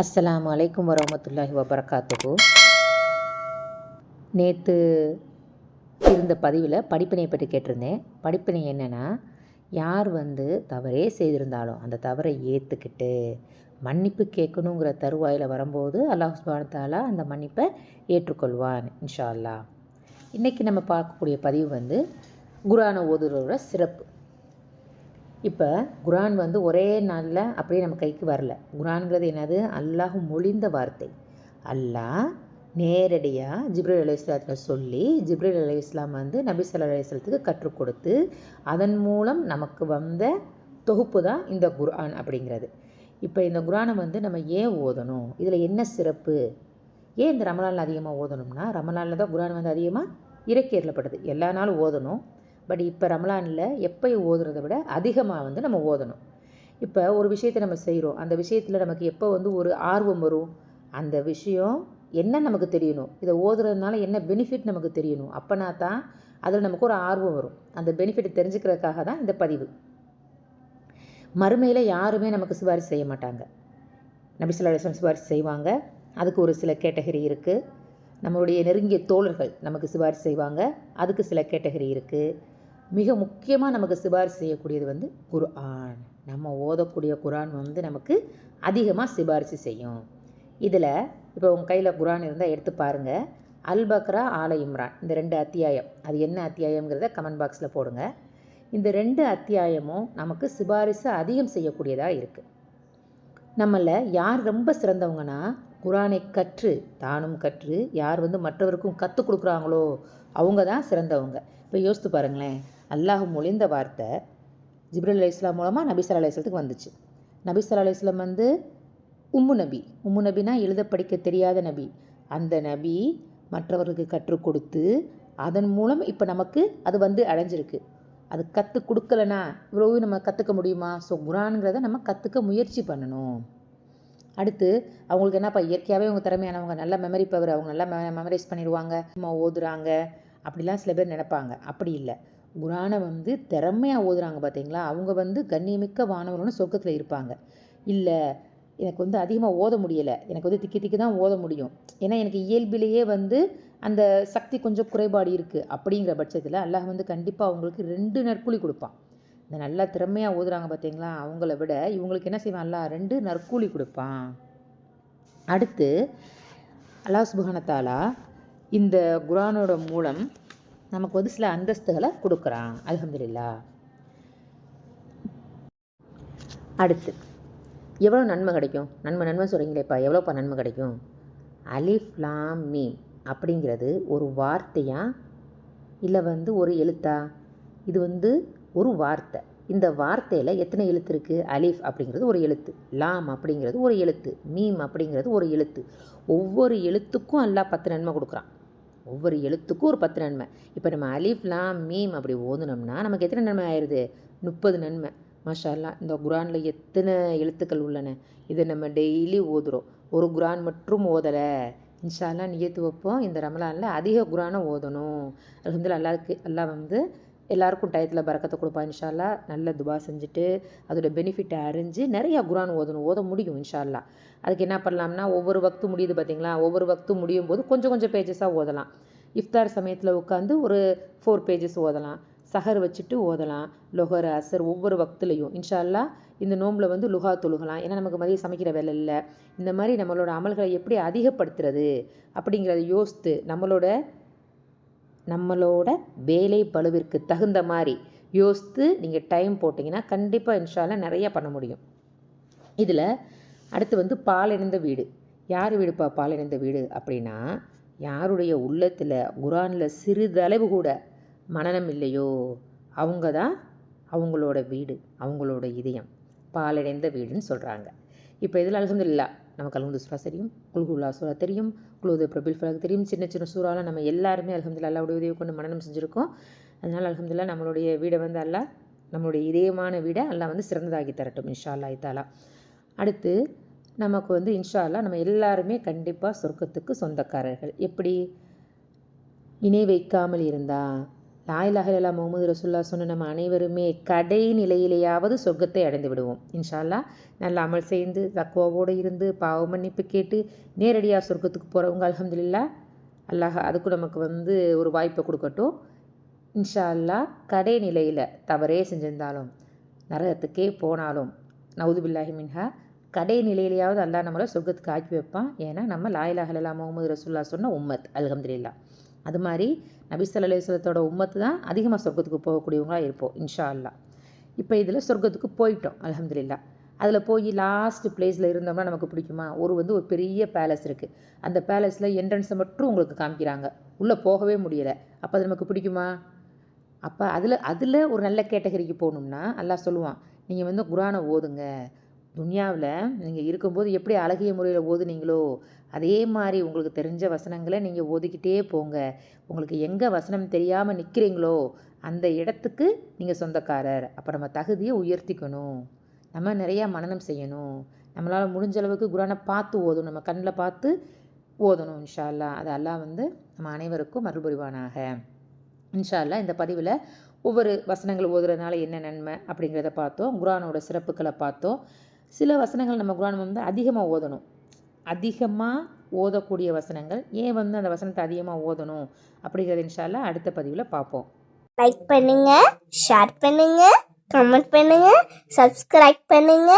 அஸ்ஸலாமு அலைக்கும் வரஹ்மத்துல்லாஹி வபரகாத்துஹு. நேற்று இருந்த பதிவில் படிப்பினையை பற்றி கேட்டிருந்தேன். படிப்பினை என்னென்னா, யார் தவறே செய்திருந்தாலும் அந்த தவறை ஏற்றுக்கிட்டு மன்னிப்பு கேட்கணுங்கிற தருவாயில் வரும்போது அல்லாஹ் சுப்ஹானஹு வ தஆலா அந்த மன்னிப்பை ஏற்றுக்கொள்வான் இன்ஷா அல்லாஹ். இன்றைக்கி நம்ம பார்க்கக்கூடிய பதிவு குர்ஆனை ஓதுறதோட சிறப்பு. இப்போ குர்ஆன் ஒரே நாளில் அப்படியே நம்ம கைக்கு வரல. குர்ஆன்கிறது என்னது? அல்லாஹ் மொழிந்த வார்த்தை. அல்லாஹ் நேரடியாக ஜிப்ரீல் அலைஹிஸ்ஸலாத்தில் சொல்லி ஜிப்ரீல் அலைஹிஸ்ஸலாம் நபி ஸல்லல்லாஹு அலைஹி வஸல்லத்துக்கு கற்றுக் கொடுத்து அதன் மூலம் நமக்கு வந்த தொகுப்பு தான் இந்த குர்ஆன் அப்படிங்கிறது. இப்போ இந்த குர்ஆனை நம்ம ஏன் ஓதணும்? இதில் என்ன சிறப்பு? ஏன் இந்த ரமலானில் அதிகமாக ஓதணும்னா, ரமலானில் தான் குர்ஆன் அதிகமாக இறக்கி அருளப்பட்டது. எல்லா நாளும் ஓதணும். பட் இப்போ ரமலானில் எப்போ ஓதுறதை விட அதிகமாக நம்ம ஓதணும். இப்போ ஒரு விஷயத்தை நம்ம செய்கிறோம். அந்த விஷயத்தில் நமக்கு எப்போ ஒரு ஆர்வம் வரும்? அந்த விஷயம் என்ன நமக்கு தெரியணும். இதை ஓதுறதுனால என்ன பெனிஃபிட் நமக்கு தெரியணும். அப்போனா தான் அதில் நமக்கு ஒரு ஆர்வம் வரும். அந்த பெனிஃபிட் தெரிஞ்சுக்கிறதுக்காக தான் இந்த பதிவு. மறுமையில் யாருமே நமக்கு சிபாரிசு செய்ய மாட்டாங்க. நபி ஸல்லல்லாஹு அலைஹி வஸல்லம் சிபாரிசு செய்வாங்க. அதுக்கு ஒரு சில கேட்டகரி இருக்குது. நம்மளுடைய நெருங்கிய தோழர்கள் நமக்கு சிபாரிசு செய்வாங்க. அதுக்கு சில கேட்டகரி இருக்குது. மிக முக்கியமாக நமக்கு சிபாரிசு செய்யக்கூடியது குர்ஆன். நம்ம ஓதக்கூடிய குர்ஆன் நமக்கு அதிகமாக சிபாரிசு செய்யும். இதில் இப்போ உங்கள் கையில் குர்ஆன் இருந்தால் எடுத்து பாருங்கள். அல் பக்ரா, ஆல இம்ரான், இந்த 2 அத்தியாயம். அது என்ன அத்தியாயங்கிறத கமெண்ட் பாக்ஸில் போடுங்க. இந்த 2 அத்தியாயமும் நமக்கு சிபாரிசு அதிகம் செய்யக்கூடியதாக இருக்குது. நம்மள யார் ரொம்ப சிறந்தவங்கன்னா, குர்ஆனை கற்று தானும் கற்று யார் மற்றவருக்கும் கற்றுக் கொடுக்குறாங்களோ அவங்க தான் சிறந்தவங்க. இப்போ யோசித்து பாருங்களேன். அல்லாஹ் மொழிந்த வார்த்தை ஜிப்ரீல் அலைஹிஸ்ஸலாம் மூலமாக நபி ஸல்லல்லாஹு அலைஹி வஸல்லத்துக்கு வந்துச்சு. நபி ஸல்லல்லாஹு அலைஹி வஸல்லம் உம்மு நபி. உம்மு நபினா எழுத படிக்க தெரியாத நபி. அந்த நபி மற்றவர்களுக்கு கற்றுக் கொடுத்து அதன் மூலம் இப்போ நமக்கு அது அடைஞ்சிருக்கு. அது கற்றுக் கொடுக்கலனா இவ்வளவு நம்ம கற்றுக்க முடியுமா? ஸோ குர்ஆன்கிறத நம்ம கற்றுக்க முயற்சி பண்ணணும். அடுத்து அவங்களுக்கு என்னப்பா, இயற்கையாகவே அவங்க திறமையானவங்க, நல்ல மெமரி பவர், அவங்க நல்லா மெமரைஸ் பண்ணிடுவாங்க, நம்ம ஓதுறாங்க அப்படிலாம் சில பேர் நினைப்பாங்க. அப்படி இல்லை. குர்ஆனை திறமையாக ஓதுறாங்க பார்த்தீங்களா, அவங்க கண்ணியமிக்க வானவர்கள்னு சொர்க்கத்தில் இருப்பாங்க. இல்லை எனக்கு அதிகமாக ஓத முடியலை, எனக்கு திக்கி திக்கி தான் ஓத முடியும், ஏன்னா எனக்கு இயல்பிலேயே அந்த சக்தி கொஞ்சம் குறைபாடு இருக்குது அப்படிங்கிற பட்சத்தில் அல்லாஹ் கண்டிப்பாக அவங்களுக்கு 2 நற்கூலி கொடுப்பான். இந்த நல்லா திறமையாக ஓதுறாங்க பார்த்தீங்களா, அவங்கள விட இவங்களுக்கு என்ன செய்வான்? அல்லாஹ் 2 நற்கூலி கொடுப்பான். அடுத்து அல்லாஹ் சுப்ஹானஹு வ தஆலா இந்த குர்ஆனோட மூலம் நமக்கு சில அந்தஸ்துகளை கொடுக்குறான். அல்ஹம்துலில்லாஹ். அடுத்து எவ்வளோ நன்மை கிடைக்கும்? நன்மை சொல்கிறீங்களேப்பா, எவ்வளோப்பா நன்மை கிடைக்கும்? அலிஃப் லாம் மீம் அப்படிங்கிறது ஒரு வார்த்தையா இல்லை ஒரு எழுத்தா? இது ஒரு வார்த்தை. இந்த வார்த்தையில் எத்தனை எழுத்து இருக்குது? அலிஃப் அப்படிங்கிறது ஒரு எழுத்து, லாம் அப்படிங்கிறது ஒரு எழுத்து, மீம் அப்படிங்கிறது ஒரு எழுத்து. ஒவ்வொரு எழுத்துக்கும் அல்லாஹ் 10 நன்மை கொடுக்குறான். ஒவ்வொரு எழுத்துக்கும் ஒரு 10 நன்மை. இப்போ நம்ம அலிஃப் லாம் மீம் அப்படி ஓதுனோம்னா நமக்கு எத்தனை நன்மை ஆயிடுது? 30 நன்மை. மாஷா அல்லாஹ். இந்த குர்ஆனில் எத்தனை எழுத்துக்கள் உள்ளன. இதை நம்ம டெய்லி ஓதுகிறோம். ஒரு குர்ஆன் மட்டும் ஓதலை. இன்ஷா அல்லாஹ் நியத்து வைப்போம், இந்த ரமலானில் அதிக குர்ஆனை ஓதணும். அல்ஹம்துலில்லாஹ். அல்லாஹ் எல்லாருக்கும் டயத்தில் பரக்கத்தை கொடுப்பா இன்ஷா அல்லாஹ். நல்ல துவா செஞ்சுட்டு அதோட பெனிஃபிட்டை அறிஞ்சு நிறையா குர்ஆன் ஓத முடியும் இன்ஷா அல்லாஹ். அதுக்கு என்ன பண்ணலாம்னா, ஒவ்வொரு வக்து முடியுது பார்த்தீங்களா, ஒவ்வொரு வக்து முடியும் போது கொஞ்சம் பேஜஸாக ஓதலாம். இஃப்தார் சமயத்தில் உட்காந்து ஒரு 4 பேஜஸ் ஓதலாம். சஹர் வச்சுட்டு ஓதலாம். லொஹர், அசர் ஒவ்வொரு வக்துலையும் இன்ஷா அல்லாஹ். இந்த நோம்பில் லுஹா தொழுகலாம், ஏன்னா நமக்கு மதியம் சமைக்கிற வேலை இல்லை. இந்த மாதிரி நம்மளோட அமல்களை எப்படி அதிகப்படுத்துறது அப்படிங்கிறத யோசித்து நம்மளோட வேலை பளுவிற்கு தகுந்த மாதிரி யோசித்து நீங்கள் டைம் போட்டிங்கன்னா கண்டிப்பாக இன்ஷா அல்லாஹ் நிறையா பண்ண முடியும். இதில் அடுத்து பாலடைந்த வீடு. யார் வீடுப்பா பாலடைந்த வீடு அப்படின்னா, யாருடைய உள்ளத்தில் குர்ஆனில் சிறிதளவு கூட மனனம் இல்லையோ அவங்க தான் அவங்களோட வீடு, அவங்களோட இதயம் பாலடைந்த வீடுன்னு சொல்கிறாங்க. இப்போ இதில் அல்ஹம்துலில்லாஹ் நமக்கு அல்ஹம்து சூரா தெரியும், குல்ஹுல்லா சூரா தெரியும், குலூது பிரபில் ஃபலக் தெரியும். சின்ன சின்ன நம்ம எல்லாருமே அல்ஹம்துலில்லாஹ் அல்லாஹ்வுடைய உதவி கொண்டு மனனம் செஞ்சுருக்கோம். அதனால் அல்ஹம்துலில்லாஹ் நம்மளுடைய வீடை அல்லாஹ், நம்மளுடைய இதயமான வீடை அல்லாஹ் சிறந்ததாகி தரட்டும் இன்ஷா அல்லாஹ் தஆலா. அடுத்து நமக்கு இன்ஷா அல்லாஹ் நம்ம எல்லாருமே கண்டிப்பாக சொர்க்கத்துக்கு சொந்தக்காரர்கள். எப்படி? இணை வைக்காமல் இருந்தால், லா இலாஹ இல்லல்லாஹ் முஹம்மது ரசூலுல்லாஹ் சொன்ன நம்ம அனைவருமே கடை நிலையிலேயாவது சொர்க்கத்தை அடைந்து விடுவோம். இன்ஷா அல்லாஹ் நல்ல அமல் செய்து தக்குவாவோடு இருந்து பாவ மன்னிப்பு கேட்டு நேரடியாக சொர்க்கத்துக்கு போகிறவங்க அல்ஹம்துலில்லாஹ் அல்லாஹ் அதுக்கு நமக்கு ஒரு வாய்ப்பை கொடுக்கட்டும். இன்ஷா அல்லாஹ் கடை நிலையில் தவறே செஞ்சிருந்தாலும் நரகத்துக்கே போனாலும் நவுது பில்லாஹி மின்ஹா கடை நிலையிலேயாவது அல்லாஹ் நம்மளை சொர்க்கத்துக்கு ஆக்கி வைப்பான். ஏன்னா நம்ம லா இலாஹ இல்லல்லாஹ் முஹம்மது ரசூலுல்லாஹ் சொன்ன உம்மத் அல்ஹம்துலில்லாஹ். அது மாதிரி நபி ஸல்லல்லாஹு அலைஹி வஸல்லத்தோட உம்மத்து தான் அதிகமாக சொர்க்கத்துக்கு போகக்கூடியவங்களாக இருப்போம் இன்ஷா அல்லாஹ். இப்போ இதில் சொர்க்கத்துக்கு போயிட்டோம் அல்ஹம்துலில்லாஹ். அதில் போய் லாஸ்ட் பிளேஸில் இருந்தோம்னா நமக்கு பிடிக்குமா? ஒரு பெரிய பேலஸ் இருக்குது. அந்த பேலஸில் என்ட்ரன்ஸை மட்டும் உங்களுக்கு காமிக்கிறாங்க, உள்ளே போகவே முடியலை. அப்போ அது நமக்கு பிடிக்குமா? அப்போ அதில் ஒரு நல்ல கேட்டகரிக்கு போகணும்னா அல்லாஹ் சொல்லுவான், நீங்கள் குர்ஆனை ஓதுங்க. துன்யாவில் நீங்கள் இருக்கும்போது எப்படி அழகிய முறையில் ஓதுனீங்களோ அதே மாதிரி உங்களுக்கு தெரிஞ்ச வசனங்களை நீங்கள் ஓதிக்கிட்டே போங்க. உங்களுக்கு எங்கே வசனம் தெரியாமல் நிற்கிறீங்களோ அந்த இடத்துக்கு நீங்கள் சொந்தக்காரர். அப்போ நம்ம தகுதியை உயர்த்திக்கணும், நம்ம நிறையா மனனம் செய்யணும். நம்மளால் முடிஞ்ச அளவுக்கு குர்ஆனை பார்த்து ஓதணும், நம்ம கண்ணில் பார்த்து ஓதணும் இன்ஷா அல்லாஹ். அது அல்லாஹ் நம்ம அனைவருக்கும் அருள் புரிவானாக இன்ஷா அல்லாஹ். இந்த பதிவில் ஒவ்வொரு வசனங்கள் ஓதுறதுனால என்ன நன்மை அப்படிங்கிறத பார்த்தோம், குர்ஆனோட சிறப்புகளை பார்த்தோம். சில வசனங்கள் நம்ம குர்ஆன் அதிகமாக ஓதணும். அதிகமாக ஓதக்கூடிய வசனங்கள் ஏன் அந்த வசனத்தை அதிகமாக ஓதணும் அப்படிங்கிறது இன்ஷா அல்லாஹ் அடுத்த பதிவில் பார்ப்போம். லைக் பண்ணுங்க, ஷேர் பண்ணுங்க, கமெண்ட் பண்ணுங்க, சப்ஸ்கிரைப் பண்ணுங்க.